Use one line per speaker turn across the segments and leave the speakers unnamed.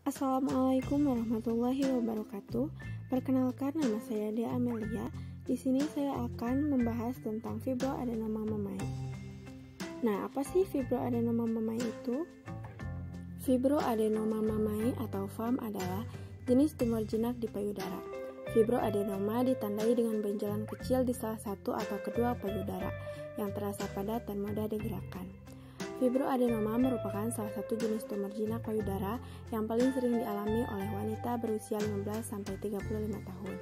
Assalamualaikum warahmatullahi wabarakatuh. Perkenalkan, nama saya Dea Amelia. Di sini saya akan membahas tentang fibroadenoma mammae. Nah, apa sih fibroadenoma mammae itu? Fibroadenoma mammae atau FAM adalah jenis tumor jinak di payudara. Fibroadenoma ditandai dengan benjolan kecil di salah satu atau kedua payudara yang terasa padat dan mudah digerakkan. Fibroadenoma merupakan salah satu jenis tumor jinak payudara yang paling sering dialami oleh wanita berusia 15-35 tahun.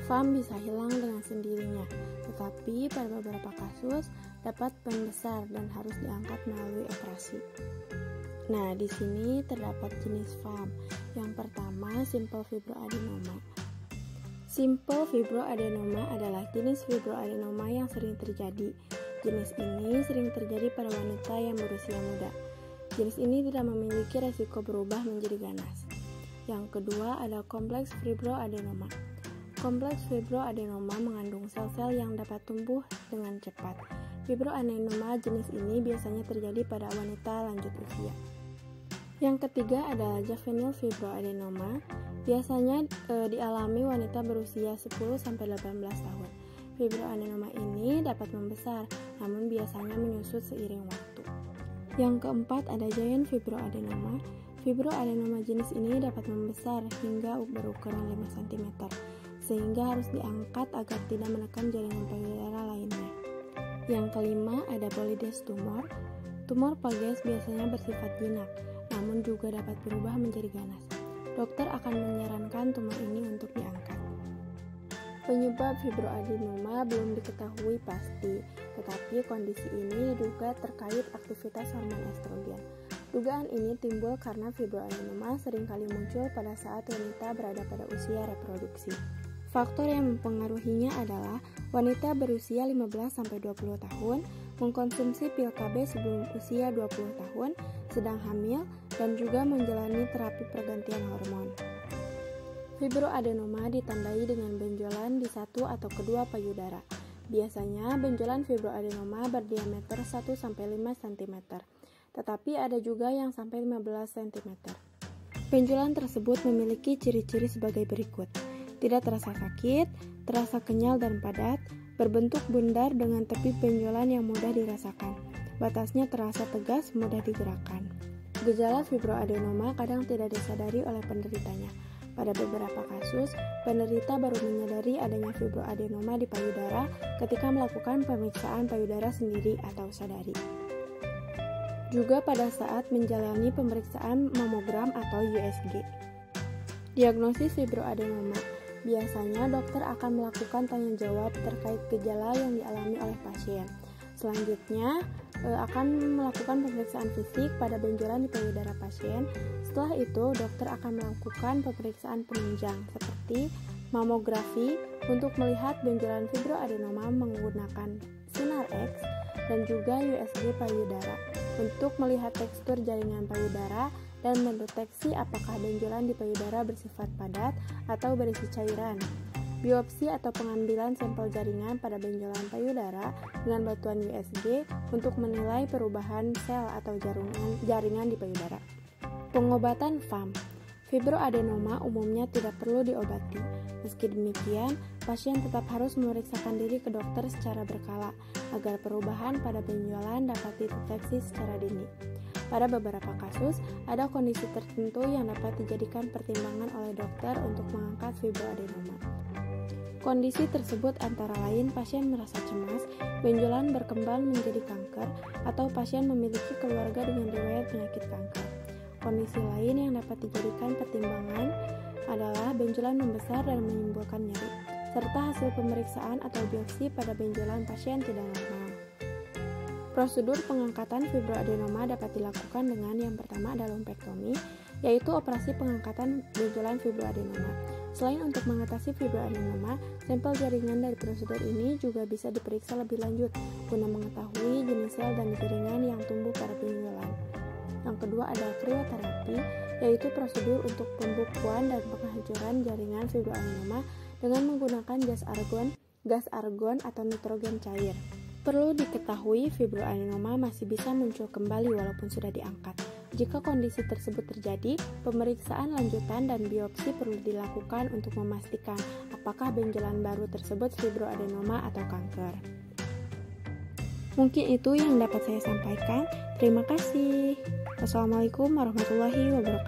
FAM bisa hilang dengan sendirinya, tetapi pada beberapa kasus dapat membesar dan harus diangkat melalui operasi. Nah, di sini terdapat jenis FAM. Yang pertama, simple fibroadenoma. Simple fibroadenoma adalah jenis fibroadenoma yang sering terjadi. Jenis ini sering terjadi pada wanita yang berusia muda. Jenis ini tidak memiliki resiko berubah menjadi ganas. Yang kedua ada kompleks fibroadenoma. Kompleks fibroadenoma mengandung sel-sel yang dapat tumbuh dengan cepat. Fibroadenoma jenis ini biasanya terjadi pada wanita lanjut usia. Yang ketiga adalah juvenile fibroadenoma. Biasanya dialami wanita berusia 10-18 tahun. Fibroadenoma ini dapat membesar, namun biasanya menyusut seiring waktu. Yang keempat ada giant fibroadenoma. Fibroadenoma jenis ini dapat membesar hingga berukuran 5 cm, sehingga harus diangkat agar tidak menekan jaringan payudara lainnya. Yang kelima ada polydes tumor. Tumor polydes biasanya bersifat jinak, namun juga dapat berubah menjadi ganas. Dokter akan menyarankan tumor ini untuk diangkat. Penyebab fibroadenoma belum diketahui pasti, tetapi kondisi ini diduga terkait aktivitas hormon estrogen. Dugaan ini timbul karena fibroadenoma seringkali muncul pada saat wanita berada pada usia reproduksi. Faktor yang mempengaruhinya adalah wanita berusia 15-20 tahun, mengkonsumsi pil KB sebelum usia 20 tahun, sedang hamil, dan juga menjalani terapi pergantian hormon. Fibroadenoma ditandai dengan benjolan di satu atau kedua payudara. Biasanya benjolan fibroadenoma berdiameter 1-5 cm, tetapi ada juga yang sampai 15 cm. Benjolan tersebut memiliki ciri-ciri sebagai berikut. Tidak terasa sakit, terasa kenyal dan padat, berbentuk bundar dengan tepi benjolan yang mudah dirasakan. Batasnya terasa tegas, mudah digerakkan. Gejala fibroadenoma kadang tidak disadari oleh penderitanya. Pada beberapa kasus, penderita baru menyadari adanya fibroadenoma di payudara ketika melakukan pemeriksaan payudara sendiri atau sadari. Juga pada saat menjalani pemeriksaan mamogram atau USG. Diagnosis fibroadenoma. Biasanya dokter akan melakukan tanya jawab terkait gejala yang dialami oleh pasien. Selanjutnya, akan melakukan pemeriksaan fisik pada benjolan di payudara pasien. Setelah itu, dokter akan melakukan pemeriksaan penunjang seperti mamografi untuk melihat benjolan fibroadenoma menggunakan sinar X dan juga USG payudara untuk melihat tekstur jaringan payudara dan mendeteksi apakah benjolan di payudara bersifat padat atau berisi cairan. Biopsi atau pengambilan sampel jaringan pada benjolan payudara dengan bantuan USG untuk menilai perubahan sel atau jaringan di payudara. Pengobatan FAM. Fibroadenoma umumnya tidak perlu diobati. Meski demikian, pasien tetap harus memeriksakan diri ke dokter secara berkala agar perubahan pada benjolan dapat dideteksi secara dini. Pada beberapa kasus, ada kondisi tertentu yang dapat dijadikan pertimbangan oleh dokter untuk mengangkat fibroadenoma. Kondisi tersebut antara lain pasien merasa cemas, benjolan berkembang menjadi kanker, atau pasien memiliki keluarga dengan riwayat penyakit kanker. Kondisi lain yang dapat dijadikan pertimbangan adalah benjolan membesar dan menimbulkan nyeri, serta hasil pemeriksaan atau biopsi pada benjolan pasien tidak normal. Prosedur pengangkatan fibroadenoma dapat dilakukan dengan yang pertama adalah lumpektomi, yaitu operasi pengangkatan benjolan fibroadenoma. Selain untuk mengatasi fibroadenoma, sampel jaringan dari prosedur ini juga bisa diperiksa lebih lanjut guna mengetahui jenis sel dan jaringan yang tumbuh pada benjolan. Yang kedua adalah krioterapi, yaitu prosedur untuk pembukuan dan penghancuran jaringan fibroadenoma dengan menggunakan gas argon atau nitrogen cair. Perlu diketahui fibroadenoma masih bisa muncul kembali walaupun sudah diangkat. Jika kondisi tersebut terjadi, pemeriksaan lanjutan dan biopsi perlu dilakukan untuk memastikan apakah benjolan baru tersebut fibroadenoma atau kanker. Mungkin itu yang dapat saya sampaikan. Terima kasih. Wassalamualaikum warahmatullahi wabarakatuh.